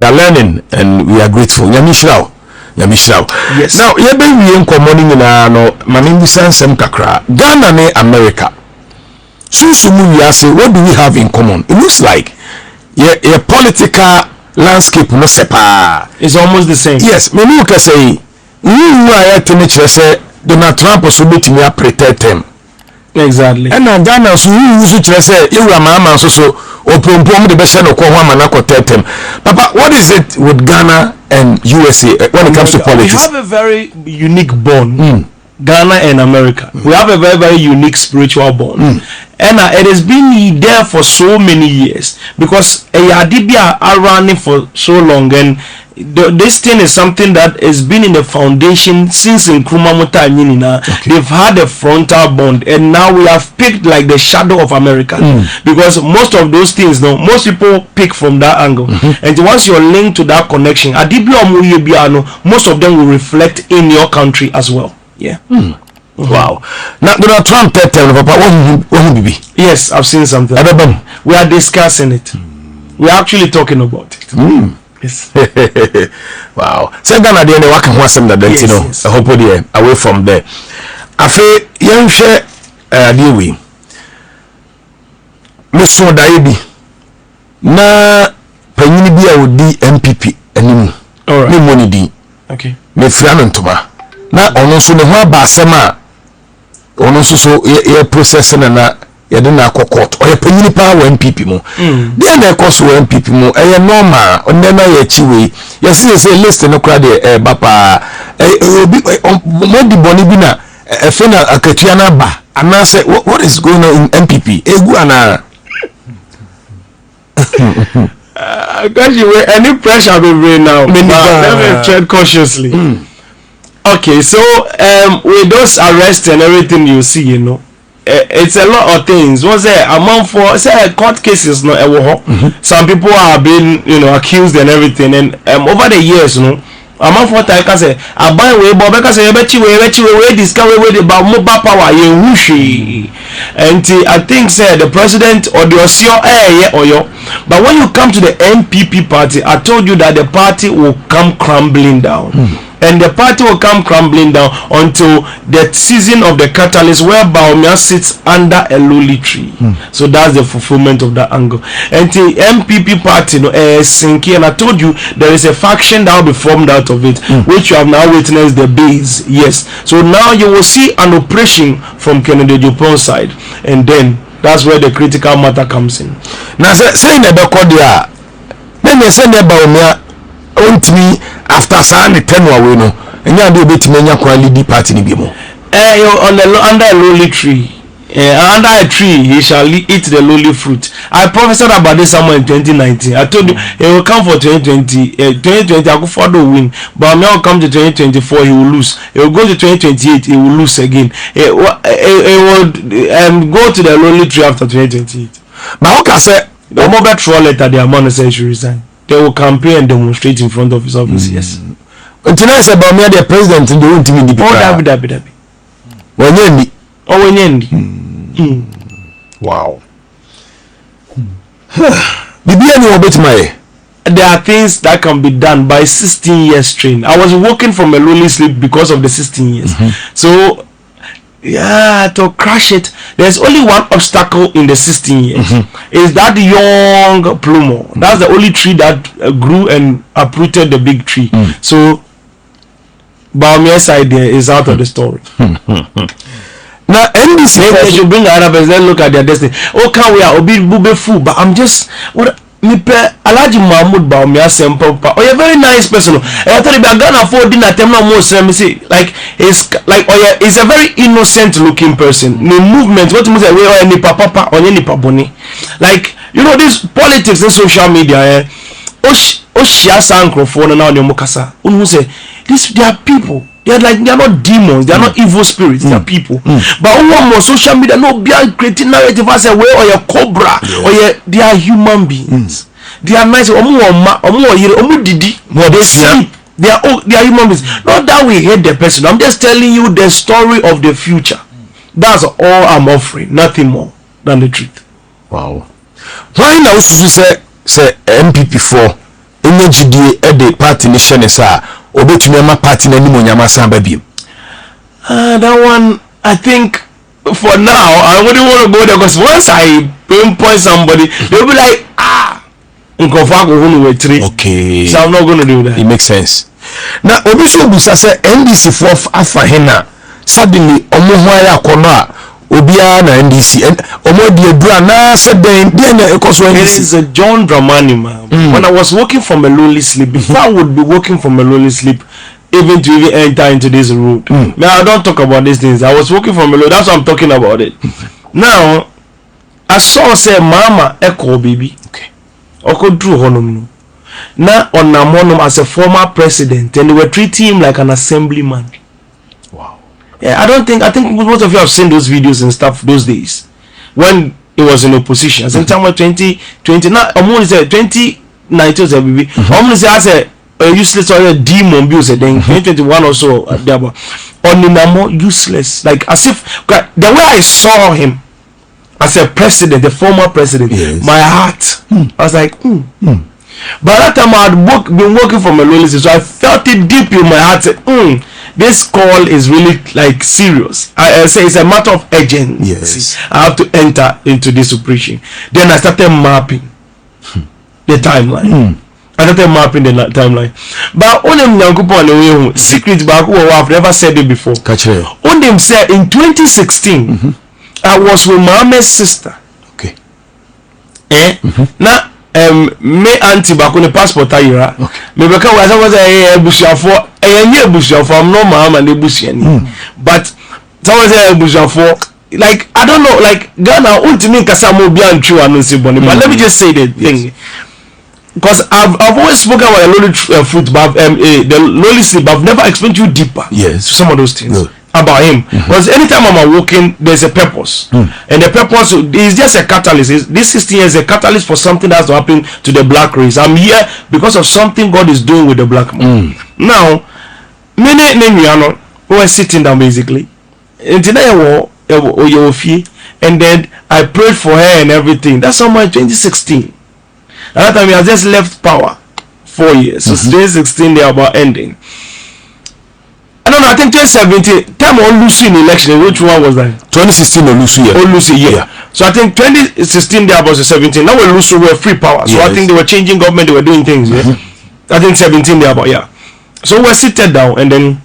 We are learning and we are grateful. Yamishraw. Yes. Now, you been we in morning no maningi sansem kakra. Ghana ne America. Susumu we say, what do we have in common? It looks like your political landscape no sepa. It's almost the same. Yes, me you can say you are to nature say Donald Trump so bit me protect him. Exactly. And Ghana so you say you are mama so opumpum the best no ko na protect him. Papa, what is it with Ghana and USA when it comes to politics? We have a very unique bond. Ghana and America. We have a very, very unique spiritual bond. And it has been there for so many years because Adibia are running for so long, and this thing is something that has been in the foundation since in Kumawood. They've had a frontal bond, and now we have picked like the shadow of America because most of those things, no, most people pick from that angle. And once you're linked to that connection, most of them will reflect in your country as well. Yeah. Wow. Now Donald Trump tell Papa what be? Yes, I've seen something. We are discussing it. We are actually talking about it. Yes. Wow. So Ghana dey work on some that you know. I hope there away from there. Afi yen hwe dey we. Me so dai bi. Na panyini bi a wodi NPP anim. All right. Me money di. Okay. Me fia no ntoma. Na ono so ne ho aba asem a ono so ye process na ye de na court o ye panyini pa wa NPP mo dey na course wa NPP mo e normal onne na ye chiwe ye say list no kra de bapa obi mo di boni bi na e fe na akatua na ba ana say what is going on in NPP egu ana because you any pressure be rain now let me tread cautiously. Okay, so with those arrests and everything you see, you know, it's a lot of things. Was there among for say court cases? No, some people are being accused and everything, and over the years, you know, among for I can say I buy way, but because I bet you discover where the mobile power you and I think say the president or the OCO but when you come to the NPP party, I told you that the party will come crumbling down. And the party will come crumbling down until the season of the catalyst where Bawumia sits under a lowly tree. So that's the fulfillment of that angle. And the MPP party sinking, and I told you there is a faction that will be formed out of it, which you have now witnessed the base. Yes. So now you will see an operation from Kennedy Agyapong's side, and then that's where the critical matter comes in. Now saying the Dokodia, then they send the Bawumia me after saying 10 away no and you do bit menya quality party ni bimo under a lowly tree under a tree he shall eat the lowly fruit. I prophesied about this somewhere in 2019. I told you he will come for 2020 I go for the win, but now will come to 2024 he will lose. He will go to 2028 he will lose again. He will go to the lowly tree after 2028. But how can say the mobile troll letter the amount say he should resign. They will campaign and demonstrate in front of his office. Yes. Until I say about me, the president, they won't even be. Oh, Dabi. Wow. There are things that can be done by 16 years train. I was walking from a lowly sleep because of the 16 years. So, yeah, to crash it, there's only one obstacle in the 16 years. Is that young plumo. That's the only tree that grew and uprooted the big tree. So Bawumia's idea is out of the story. Now NDC they should bring Arabs, then look at their destiny. Oh, can we are obi bube fool, but I'm just what me pe Alhaji Mahamudu Bawumia simple pa. Oh, you're a very nice person. I thought if I gonna afford dinner time no more say me say like it's like he's a very innocent looking person. The movement what you say we any papa or any paponi. Like you know this politics and social media share microphone now the mukasa. Who say this they are people. They are not demons, they are not evil spirits, they are people. But one more social media, no be creating narrative as a way or your cobra or they are human beings. They are nice. They sleep. They are human beings. Not that we hate the person. I'm just telling you the story of the future. That's all I'm offering, nothing more than the truth. Wow. Why now say NPP 4 energy the party nation is obetumi ama party na ni monyama san ba biem. That one, I think for now I wouldn't want to go there, because once I pinpoint somebody, they'll be like, okay, so I'm not going to do that. It makes sense. Now obiso busa say NDC for afa hena suddenly omohwa kono obia na NDC omodi edura na said then because when it is a John Dramani man. When I was working from a lonely sleep, before I would be working from a lonely sleep, even to even enter into this road. Now I don't talk about these things. I was working from a lonely, that's why I'm talking about it. Now I saw say mama echo baby. Okay. Oko drew honum. Now on Namonum as a former president, and they were treating him like an assemblyman. Wow. Yeah, I think most of you have seen those videos and stuff those days when he was in opposition. As in time 2020, now I'm say 2019 was a baby. I'm say as a useless or a demon abuse. Then 2021 or so, on the useless, like as if the way I saw him as a president, the former president, yes. My heart, I was like, By that time I had been working for Melody, so I felt it deep in my heart. This call is really like serious. I say it's a matter of urgency. Yes. I have to enter into this operation. Then I started mapping the timeline. I started mapping the timeline. But only secret back who I've never said it before. Only said in 2016, I was with Mohammed's sister. Okay. Now me auntie back on the passport ayira. Me beka was a bushafo. I'm not Mahama and Busiani. But someone say bushafo. Like I don't know, like Ghana ultimately kasamo bi and true and say bonny. But let me just say the thing. Because I've always spoken about the lowly fruit, but the lowly sleep. I've never explained to you deeper. Yes. To some of those things. About him, because anytime I'm walking, there's a purpose, and the purpose is just a catalyst. This 16 years is a catalyst for something that's happening to the black race. I'm here because of something God is doing with the black man. Now, many were sitting down basically, and then I prayed for her and everything. That's on my 2016. At that time, I just left power 4 years. So 2016 they are about ending. I don't know, I think 2017 time on Lucy in election. Which one was that? 2016 or Lucy, yeah. Oh, Lucy, yeah. So I think 2016 there was 17. Now when Lucy were free power. So I think they were changing government, they were doing things, yeah. I think 17 there about, yeah. So we seated down, and then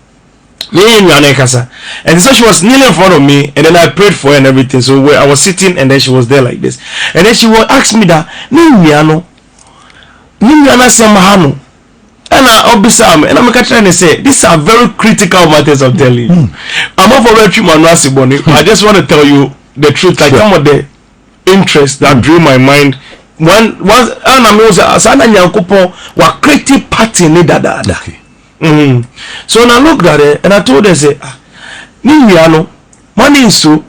and so she was kneeling in front of me, and then I prayed for her and everything. So I was sitting, and then she was there like this. And then she would ask me that Mahano. And I'm trying to say these are very critical matters. I'm telling you. I'm not for I just want to tell you the truth. Like some of the interest that drew my mind. Once creative party So when I looked at it and I told her, say, money is so.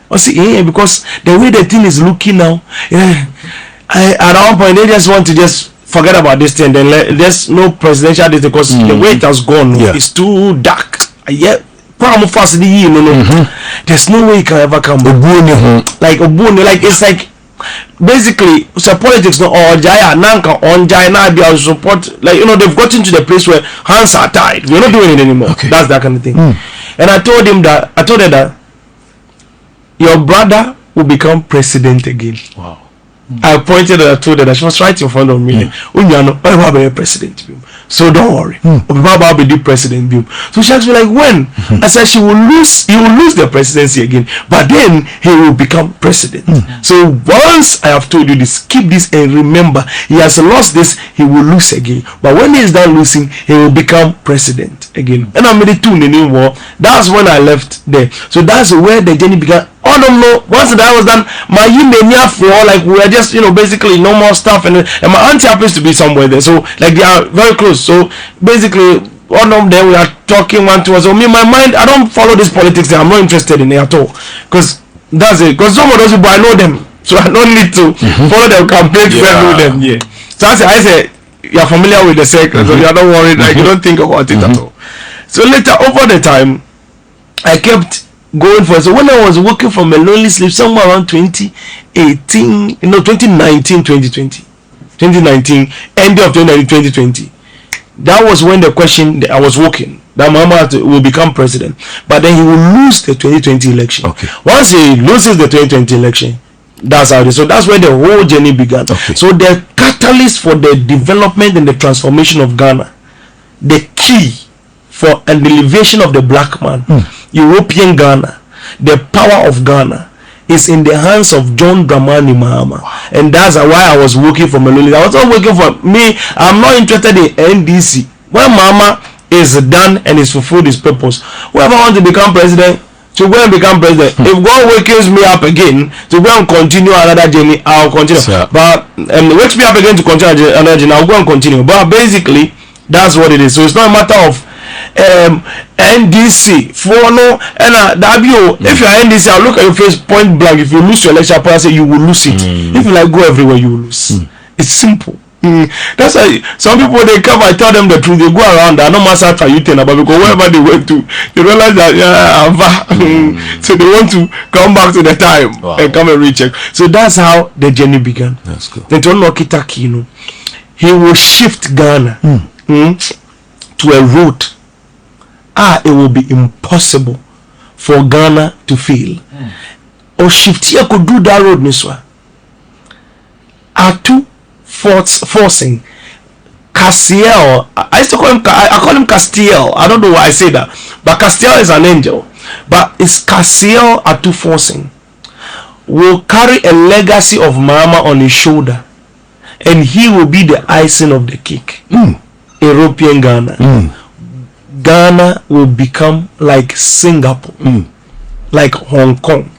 I see, because the way the thing is looking now, at one point they just want to just forget about this thing, then there's no presidential this because the way it has gone is too dark. There's no way it can ever come back. Like it's like basically so politics no or jaya nanka on jaya na be support, like they've gotten to the place where hands are tied. We're not doing it anymore. That's that kind of thing. And I told her that your brother will become president again. Wow. I pointed at her, told her that she was right in front of me. I will be president. So don't worry. I'll be the president. So she asked me like when? I said he will lose the presidency again, but then he will become president. So once I have told you this, keep this and remember, he has lost this, he will lose again. But when he is done losing, he will become president again. And I made it 2 in the new war. That's when I left there. So that's where the journey began. Oh no! Once that was done, my for like we were just basically normal stuff, and my auntie happens to be somewhere there, so like they are very close. So basically, one of them we are talking one to us. So me, my mind, I don't follow this politics. I'm not interested in it at all, because that's it. Because some of those people I know them, so I don't need to follow their campaign to know them. Yeah. So I say you're familiar with the circle, so you're not worried. Like you don't think about it at all. So later over the time, I kept going for it. So when I was working from a lonely sleep somewhere around 2018, 2019, 2020, 2019, end of 2020. That was when the question I was working that Mahama will become president, but then he will lose the 2020 election. Okay. Once he loses the 2020 election, that's how it is. So that's where the whole journey began. Okay. So the catalyst for the development and the transformation of Ghana, the key for an elevation of the black man, European Ghana, the power of Ghana is in the hands of John Mahama. And that's why I was working for Melody. I was not working for me. I'm not interested in NDC. When Mama is done and is fulfilled his purpose, whoever wants to become president, to go and become president. If God wakes me up again to go and continue another journey, I'll continue. Sure. But wakes me up again to continue another journey, I'll go and continue. But basically, that's what it is. So it's not a matter of NDC for no and if you're NDC, I'll look at your face point blank. If you lose your election, I say you will lose it. If you like go everywhere, you will lose. It's simple. That's why some people they come, I tell them the truth, they go around, they no matter how you tell about, because wherever they went to, they realize that so they want to come back to the time and come and recheck. So that's how the journey began. That's cool. Then to unlock it, he will shift Ghana to a route. It will be impossible for Ghana to fail. Or shift here could do that road, Niswa. Two forcing Castiel. I used to call him, I call him Castiel. I don't know why I say that, but Castiel is an angel. But it's Castiel Atu forcing will carry a legacy of Mahama on his shoulder, and he will be the icing of the cake. European Ghana. Ghana will become like Singapore, like Hong Kong.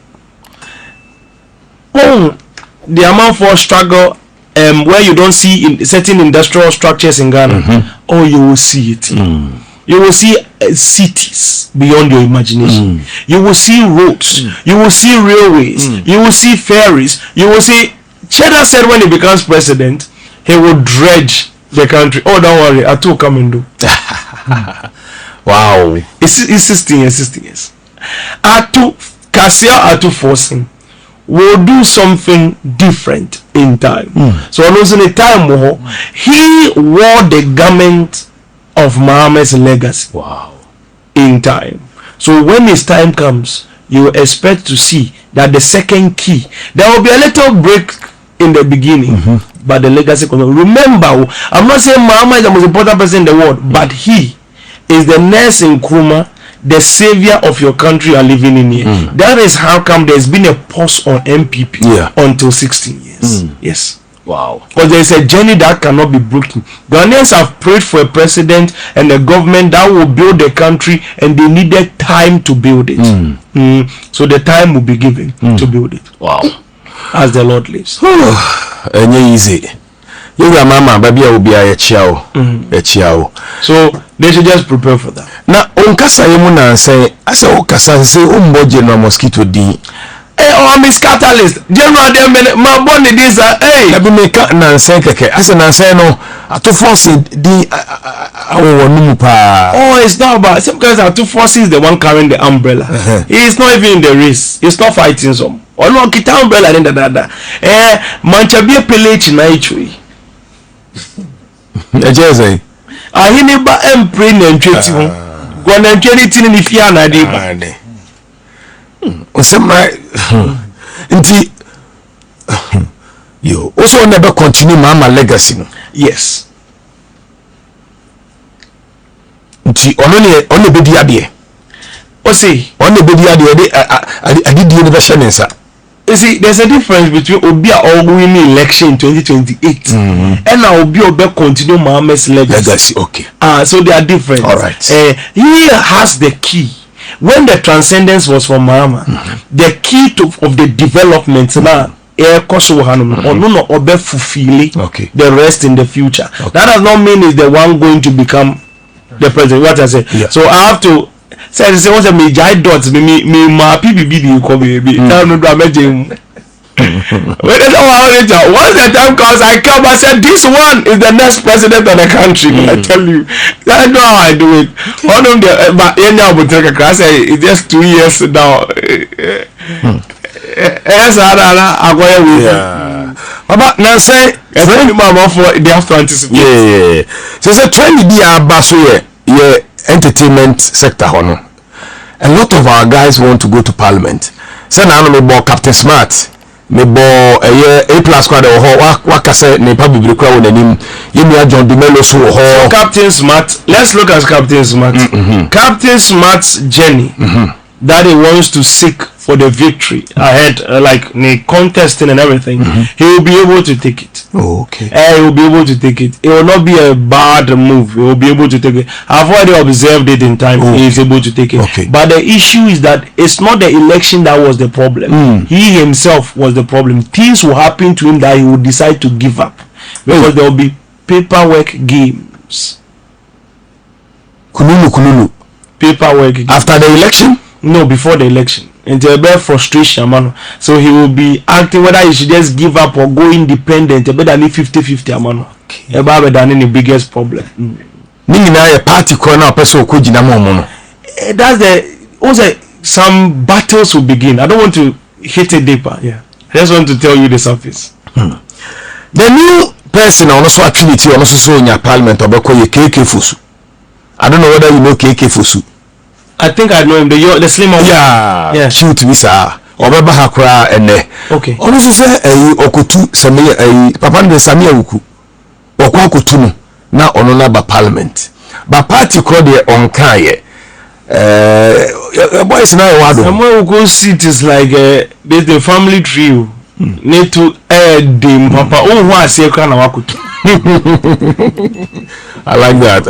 The amount for struggle where you don't see in certain industrial structures in Ghana, you will see it. You will see cities beyond your imagination. You will see roads. You will see railways. You will see ferries. You will see. Cheddar said when he becomes president, he will dredge the country. Oh, don't worry, I too come and do. Wow, it's 16 years. Atu forcing will do something different in time. So also in the time he wore the garment of Mahama's legacy. Wow. In time. So when his time comes, you expect to see that the second key, there will be a little break in the beginning, but the legacy continues. Remember, I'm not saying Mahama is the most important person in the world, but he is the nurse in Kuma, the savior of your country you are living in here. That is how come there's been a pause on NPP until 16 years. Yes. Wow. Because there is a journey that cannot be broken. Ghanaians have prayed for a president and a government that will build the country, and they needed time to build it. So the time will be given to build it. Wow. As the Lord lives. And easy. You mama baby will be a chiao. So they should just prepare for that. Now unkasa yemuna say asa ukasa say umboje no mosquito di. Miss Catalyst. General dem ma boni this labi meka na nsen keke. Asa na nsen no atu force di awo numu pa. It's not about some guys are too forces the one carrying the umbrella. He is not even in the race. He's not fighting some. Olo kita umbrella in the mancha be pelechi na ichwe. Ejeze ahini ba empre na ntweti ho go na ntweti tini ni fia na de ba osema nti yo also never continue Mahama legacy no. Yes, nti ono bedi ade o say ono bedi ade de adidi ne be hye nensa. You see, there's a difference between Obia or winning election in 2028 and now Obia continue Mahama's legacy. Okay. So they are different. All right. He has the key. When the transcendence was for Mahama, the key of the development now, the rest in the future. Okay. That does not mean he's the one going to become the president. What I say. Yeah. So I have to. Say what's a major dots me ma PBB you come baby. Now no damage him. When once the time comes, I come and said this one is the next president of the country. I tell you, I know how I do it. One of the but now we take a class. It's just 2 years now. Yes, I go with. Baba, now say, they have to anticipate. Yeah. So say trend be basso entertainment sector hono. A lot of our guys want to go to parliament. Say now me bo Captain Smart, me bo A plus squad ho waka say ne pa bibiri kwa wonanim. Yemi John Dumelo so ho. So Captain Smart, let's look at Captain Smart. Captain Smart's journey that he wants to seek for the victory ahead, like the contesting and everything, he will be able to take it. Oh, okay. He will be able to take it. It will not be a bad move. He will be able to take it. I've already observed it in time. He is able to take it. Okay. But the issue is that it's not the election that was the problem. He himself was the problem. Things will happen to him that he will decide to give up because there will be paperwork games. Kululu. Paperwork games. After the election? No, before the election. Into a bit frustration, man. So he will be acting whether he should just give up or go independent. A better than 50-50, man. Okay. Better than the biggest problem. Nina a party corner person could mono. That's the also some battles will begin. I don't want to hit it deeper. Yeah. I just want to tell you the surface. The new person also activity also so in your parliament or KK Fusu. I don't know whether you know KK Fusu. I think I know him. The slim one. Yeah. Shoot to be sir. Obeba Accra and okay. Also say Okutu Samia Papa de Samia Uku. Okwa Okutu na onona ba parliament. Ba party called the Onkaye. Boys na wado. Samia Uku seat is like the family tree. Need to dim Papa. Oh, who say kana wakutu. I like that.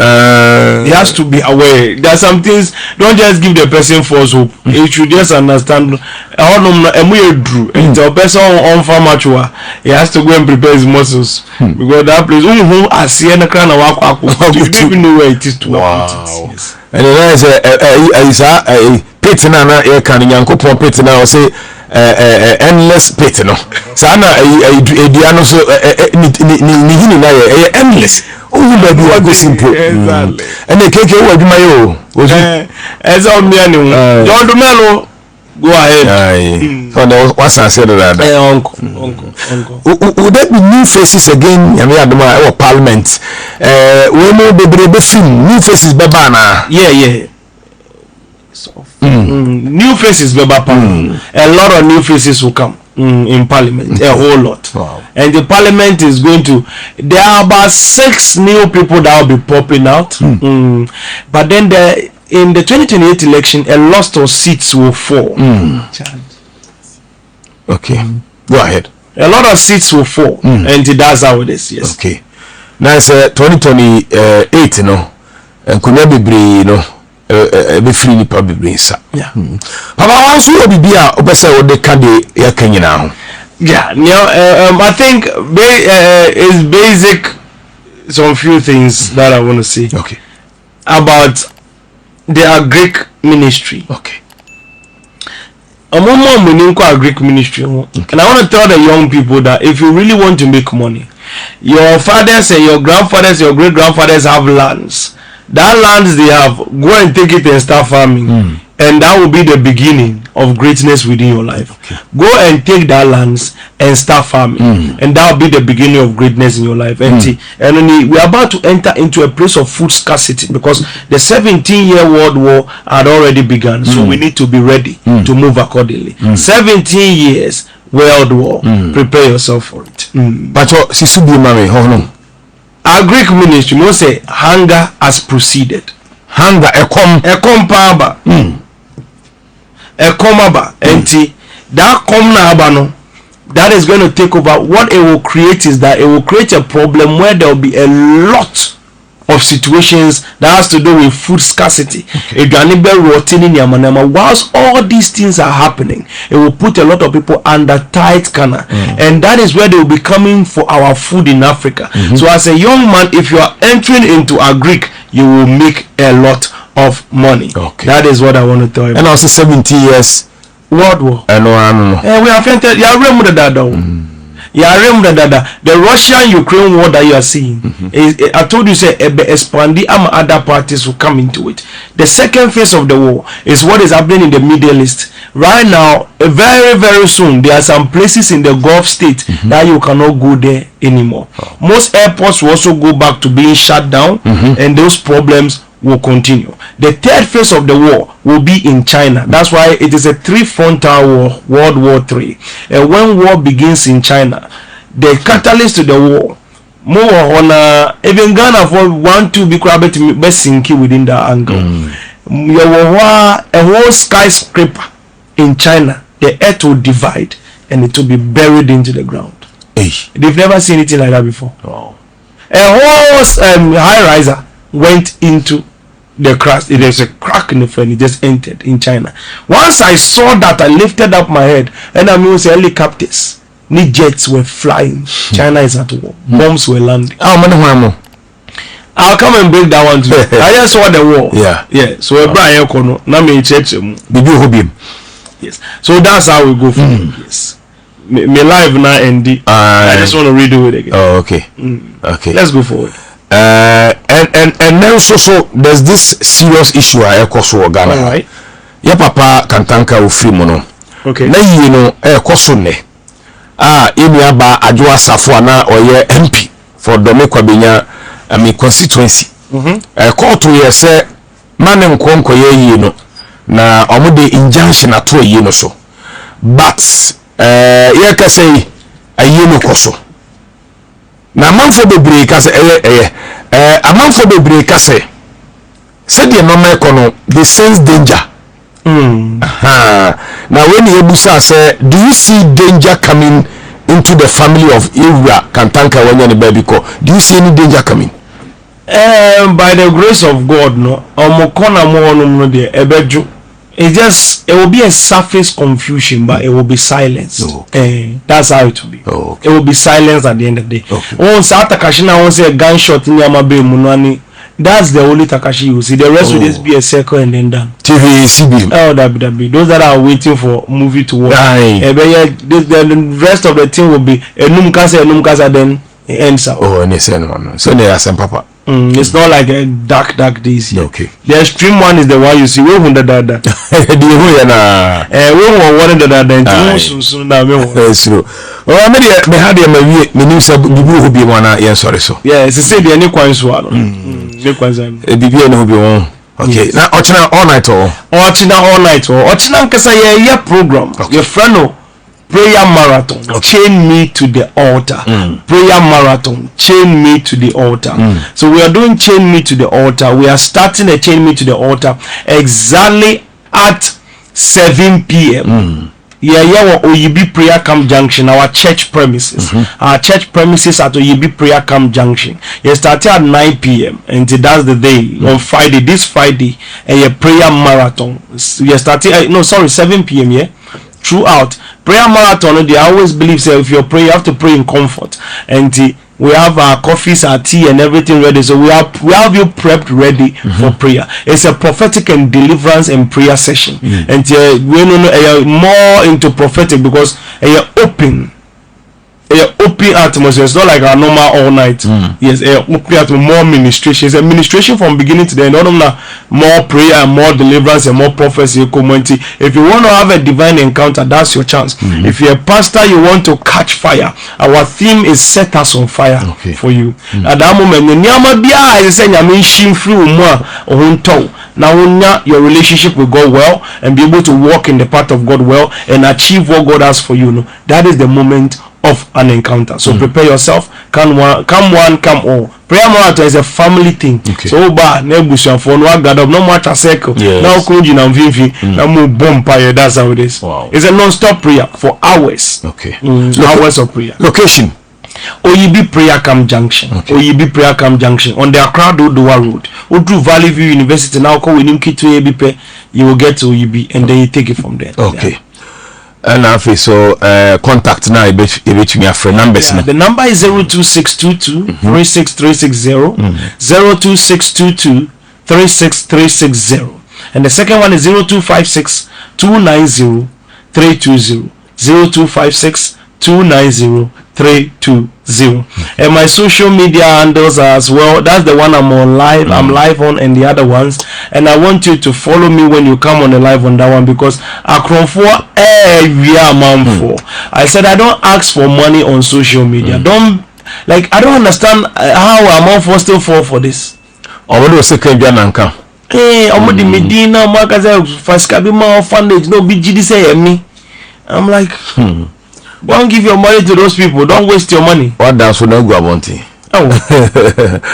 He has to be aware. There are some things. Don't just give the person false hope. He should just understand. The person on farm mature. He has to go and prepare his muscles because that place. Who I see in the crown of you don't even know where it is to. Wow. Yes. And then is a pit na air can yanko pit na say endless pit no. Sana ediano so ni hini na endless. Oh, baby, what go simple. Exactly. And the cake what my own. As on me John Dumelo, go ahead. So there was what I said that. Uncle. Would there be new faces again? I mean, our parliament. We know the film new faces babana. Yeah. New faces baba. A lot of new faces will come. In parliament, a whole lot. Wow. And the parliament is going to, there are about 6 new people that will be popping out. But then in the 2028 election, a lot of seats will fall. Okay, go ahead. A lot of seats will fall, and that's how it is. Yes. Okay. Now it's 2028, you know, and could never be, you know. Be free probably sir. Yeah. Papa once you be a obese wo de ka de ya kanyina ho. Yeah, I think it's basic some few things that I want to say. Okay. About the Greek ministry. Okay. Greek ministry. Okay. And I want to tell the young people that if you really want to make money, your fathers and your grandfathers, your great grandfathers have lands. That lands they have, go and take it and start farming, and that will be the beginning of greatness within your life. Okay. Go and take that lands and start farming, and that will be the beginning of greatness in your life. And we are about to enter into a place of food scarcity because the 17-year World War had already begun, so we need to be ready to move accordingly. 17 years World War, prepare yourself for it. But Sisubi Mami, how long? Our Greek ministry must say hunger has proceeded. Hunger paba. Enti that no, that is going to take over. What it will create is that it will create a problem where there will be a lot of situations that has to do with food scarcity. Whilst all these things are happening, it will put a lot of people under tight corner, and that is where they will be coming for our food in Africa. So as a young man, if you are entering into a Greek, you will make a lot of money. Okay. That is what I want to tell you. And also 70 years World War. I know. We have entered. Yeah, remember that though. Yeah, I remember that the Russian-Ukraine war that you are seeing, I told you, say, expanding, other parties will come into it. The second phase of the war is what is happening in the Middle East. Right now, very, very soon, there are some places in the Gulf state that you cannot go there anymore. Most airports will also go back to being shut down, and those problems will continue. The third phase of the war will be in China. That's why it is a three-frontal war, World War III. And when war begins in China, the catalyst to the war, more on even Ghana for 1-2 be crowded to be sinking within that angle. You will a whole skyscraper in China, the earth will divide and it will be buried into the ground. They've never seen anything like that before. A whole high riser went into the crash. There's a crack in the front. It just entered in China. Once I saw that, I lifted up my head, and I mean, helicopters, jets were flying. China is at war. Bombs were landing. I'll come and break that one too. I just saw the war. Yeah. So Brian Kono, na me church yes. So that's how we go from yes. Me live now and I just want to redo it again. Oh, okay. Okay. Let's go forward. And then so there's this serious issue I ekoso Ghana. All right. Ya papa kantanka ofiri mono. Okay. Na yi no ekoso ne. Emi aba adwo asafo na oye MP for Dome Kwabenya constituency. Court we say man nkonko ye yi no na omude injunction ato yi no so. But ye ka say ayi no koso. Na manfo bebre ka say amanfo bebre ka say said the normal econo they sense danger. Now when you busa say, do you see danger coming into the family of Ira Kantanka when you're baby ko? Do you see any danger coming? By the grace of God, no. It will be a surface confusion, but it will be silence. That's how it will be. It will be silence at the end of the day. Once Atakashina wants a gunshot in Yamabe Munani, that's the only Takashi you see. The rest will just be a circle and then done. TV, CB. Oh, that be. Those that are waiting for movie to watch. The rest of the thing will be a numkasa, then it ends up. Oh, and they say no. So they are some papa. It's not like a dark days here. Okay. The extreme one is the one you see. We won't that. That's true. Oh, I made me had me new sub who be one. Yes, sorry. So yeah, it's a say the any coin swallow. Okay. Now Ochina all night or Ochina Kasa ye program. Your friend prayer marathon, chain me to the altar. Prayer marathon, chain me to the altar. So we are doing chain me to the altar. We are starting a chain me to the altar exactly at 7 p.m. Oyibi Prayer Camp Junction, our church premises. Our church premises at Oyibi Prayer Camp Junction. You start at 9 p.m. and that's the day on Friday. This Friday, a prayer marathon. We are starting. 7 p.m. Yeah. Throughout prayer marathon, they always believe say if you pray, you have to pray in comfort. And we have our coffees, our tea, and everything ready. So we have you prepped ready for prayer. It's a prophetic and deliverance and prayer session. And we know more into prophetic because open atmosphere. It's not like our normal all night. Yes, open atmosphere, more ministration. It's a ministration from beginning to the end. Not more prayer, more deliverance, and more prophecy. If you want to have a divine encounter, that's your chance. If you're a pastor, you want to catch fire. Our theme is set us on fire for you. At that moment, now your relationship will go well and be able to walk in the path of God well and achieve what God has for you. That is the moment of an encounter. So prepare yourself. Come one, come all. Prayer marathon is a family thing. So for no much a circle. Now that's how it is. It's a non-stop prayer for hours. Hours of prayer. Location Oyibi Prayer Camp Junction. Oyibi Prayer Camp Junction on the Accra Dodowa Road. Through Valley View University. Now call you will get to Oyibi and then you take it from there. And so contact now between your friend numbers. The number is 02622 36360 02622 36360 and the second one is 0256 290 320 0256 290-320. And my social media handles as well. That's the one I'm on live. I'm live on, and the other ones. And I want you to follow me when you come on the live on that one, because I said I don't ask for money on social media. I don't understand how I'm all still fall for this. The Medina Magaza Faskabima fundage, no BGD say me. I'm like, don't give your money to those people, don't waste your money. What dance will not go about it? Oh,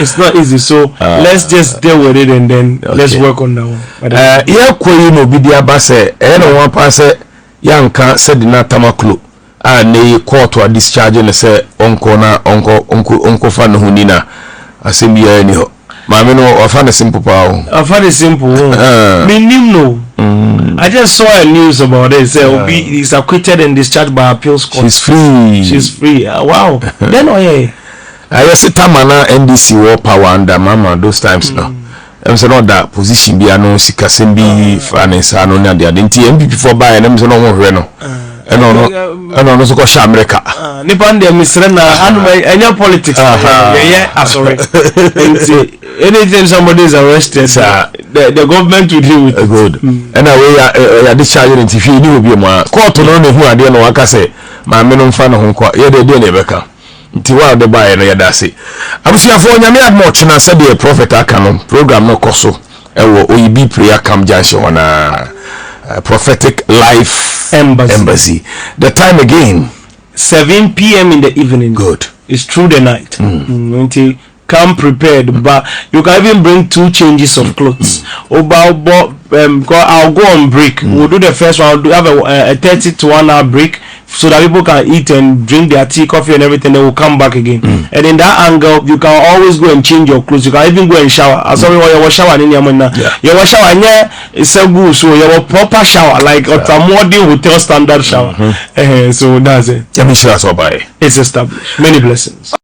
it's not easy, so let's just deal with it and then let's work on that one. Yeah, Kwesi no bidia base, one pass Yanka said in Tamaklu, and they court or discharge and say, Uncle Fan Hunina, I see me anyhow. Mami no, I found a simple power. I found it simple. No. I just saw a news about it. Say Obi is acquitted and discharged by appeals court. She's free. She's free. Wow. Then I see Tamana NDC war power under Mama those times now. I'm saying not that position be no sikasembi finance no na dia nti NPP for buy and I'm saying no hwe no. No so ko America. Nipa ndem misre na anya politics. Yeah, sorry. Anything somebody is arrested, the government will deal with it. Good. And I discharge it if you do be more. Court no ne hu ade no waka say ma me no mfa no ho kwa ye de na ebeka. Nti wa de buy no ye da say. Abusuafo nyame admuch na say the prophet aka no program no koso. Ewo oyibi prayer camp junction wana prophetic life embassy. The time again 7 p.m. in the evening. Good. It's through the night. Come prepared, but you can even bring 2 changes of clothes. I'll go on break. We'll do the first one. I'll have a 30 to 1 hour break so that people can eat and drink their tea, coffee, and everything. They will come back again. And in that angle, you can always go and change your clothes. You can even go and shower. I'm sorry, you shower in your man. You shower it's a good, so you have a proper shower, like a modern hotel standard shower. So that's it. It's established. Many blessings.